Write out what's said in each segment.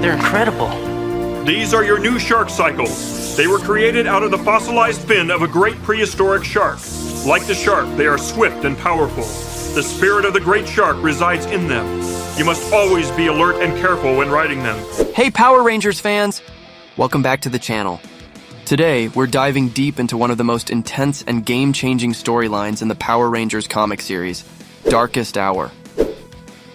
They're incredible. These are your new shark cycles. They were created out of the fossilized fin of a great prehistoric shark. Like the shark, they are swift and powerful. The spirit of the great shark resides in them. You must always be alert and careful when riding them. Hey Power Rangers fans! Welcome back to the channel. Today, we're diving deep into one of the most intense and game-changing storylines in the Power Rangers comic series, Darkest Hour.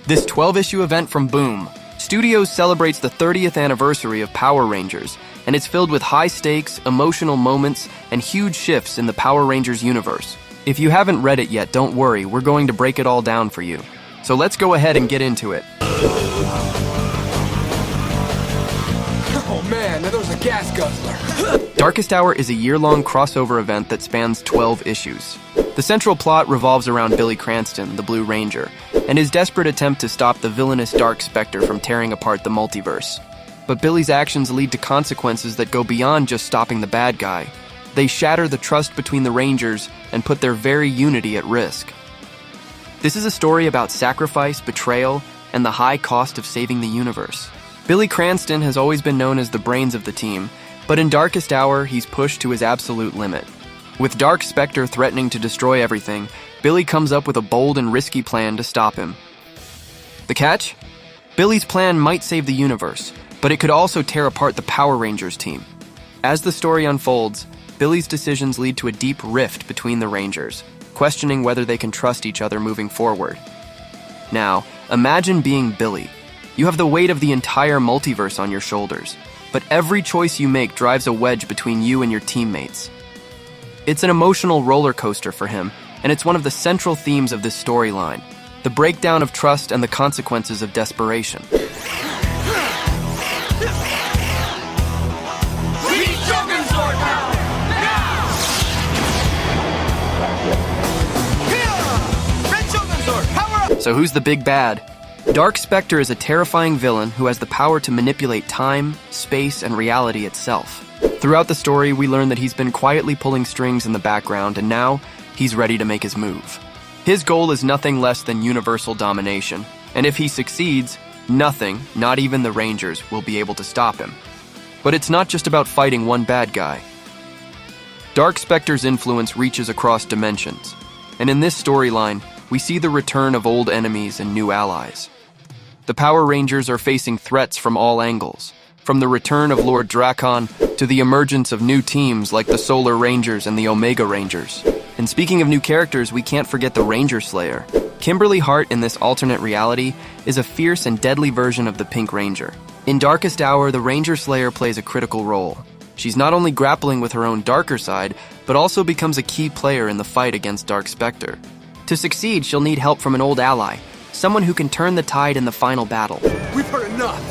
This 12-issue event from Boom Studios celebrates the 30th anniversary of Power Rangers, and it's filled with high-stakes, emotional moments, and huge shifts in the Power Rangers universe. If you haven't read it yet, don't worry, we're going to break it all down for you. So let's go ahead and get into it. Oh man, now there's a gas guzzler. Darkest Hour is a year-long crossover event that spans 12 issues. The central plot revolves around Billy Cranston, the Blue Ranger, and his desperate attempt to stop the villainous Dark Spectre from tearing apart the multiverse. But Billy's actions lead to consequences that go beyond just stopping the bad guy. They shatter the trust between the Rangers and put their very unity at risk. This is a story about sacrifice, betrayal, and the high cost of saving the universe. Billy Cranston has always been known as the brains of the team, but in Darkest Hour, he's pushed to his absolute limit. With Dark Spectre threatening to destroy everything, Billy comes up with a bold and risky plan to stop him. The catch? Billy's plan might save the universe, but it could also tear apart the Power Rangers team. As the story unfolds, Billy's decisions lead to a deep rift between the Rangers, questioning whether they can trust each other moving forward. Now, imagine being Billy. You have the weight of the entire multiverse on your shoulders, but every choice you make drives a wedge between you and your teammates. It's an emotional roller coaster for him, and it's one of the central themes of this storyline, the breakdown of trust and the consequences of desperation. So who's the big bad? Dark Spectre is a terrifying villain who has the power to manipulate time, space, and reality itself. Throughout the story, we learn that he's been quietly pulling strings in the background, and now he's ready to make his move. His goal is nothing less than universal domination, and if he succeeds, nothing, not even the Rangers, will be able to stop him. But it's not just about fighting one bad guy. Dark Spectre's influence reaches across dimensions, and in this storyline, we see the return of old enemies and new allies. The Power Rangers are facing threats from all angles, from the return of Lord Drakon to the emergence of new teams like the Solar Rangers and the Omega Rangers. And speaking of new characters, we can't forget the Ranger Slayer. Kimberly Hart in this alternate reality is a fierce and deadly version of the Pink Ranger. In Darkest Hour, the Ranger Slayer plays a critical role. She's not only grappling with her own darker side, but also becomes a key player in the fight against Dark Spectre. To succeed, she'll need help from an old ally, someone who can turn the tide in the final battle. We've heard enough.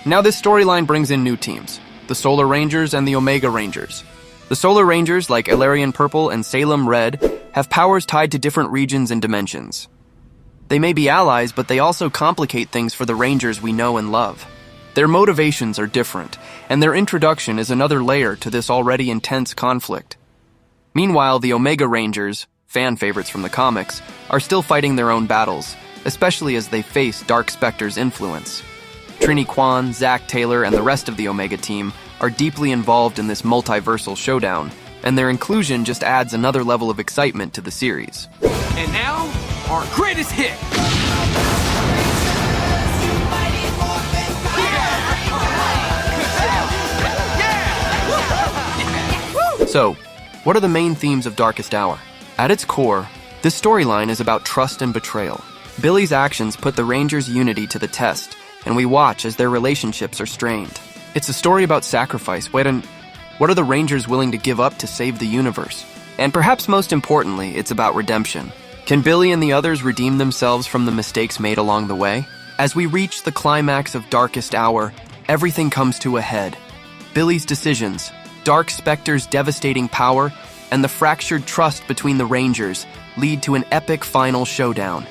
Now this storyline brings in new teams, the Solar Rangers and the Omega Rangers. The Solar Rangers, like Ilarion Purple and Salem Red, have powers tied to different regions and dimensions. They may be allies, but they also complicate things for the Rangers we know and love. Their motivations are different, and their introduction is another layer to this already intense conflict. Meanwhile, the Omega Rangers, fan favorites from the comics, are still fighting their own battles, especially as they face Dark Spectre's influence. Trini Kwan, Zach Taylor, and the rest of the Omega team are deeply involved in this multiversal showdown, and their inclusion just adds another level of excitement to the series. And now, our greatest hit. So, what are the main themes of Darkest Hour? At its core, this storyline is about trust and betrayal. Billy's actions put the Rangers' unity to the test, and we watch as their relationships are strained. It's a story about sacrifice. What are the Rangers willing to give up to save the universe? And perhaps most importantly, it's about redemption. Can Billy and the others redeem themselves from the mistakes made along the way? As we reach the climax of Darkest Hour, everything comes to a head. Billy's decisions, Dark Spectre's devastating power, and the fractured trust between the Rangers lead to an epic final showdown.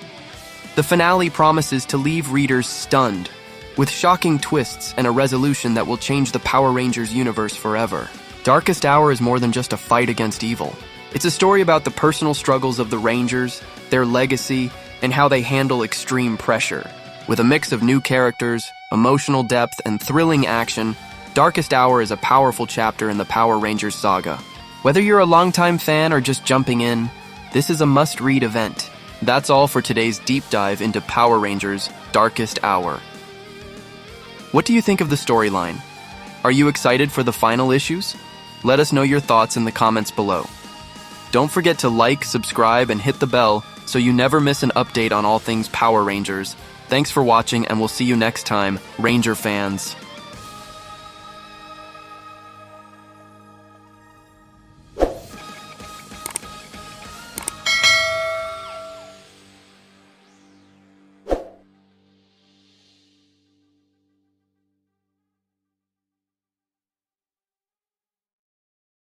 The finale promises to leave readers stunned, with shocking twists and a resolution that will change the Power Rangers universe forever. Darkest Hour is more than just a fight against evil. It's a story about the personal struggles of the Rangers, their legacy, and how they handle extreme pressure. With a mix of new characters, emotional depth, and thrilling action, Darkest Hour is a powerful chapter in the Power Rangers saga. Whether you're a longtime fan or just jumping in, this is a must-read event. That's all for today's deep dive into Power Rangers Darkest Hour. What do you think of the storyline? Are you excited for the final issues? Let us know your thoughts in the comments below. Don't forget to like, subscribe, and hit the bell so you never miss an update on all things Power Rangers. Thanks for watching, and we'll see you next time, Ranger fans.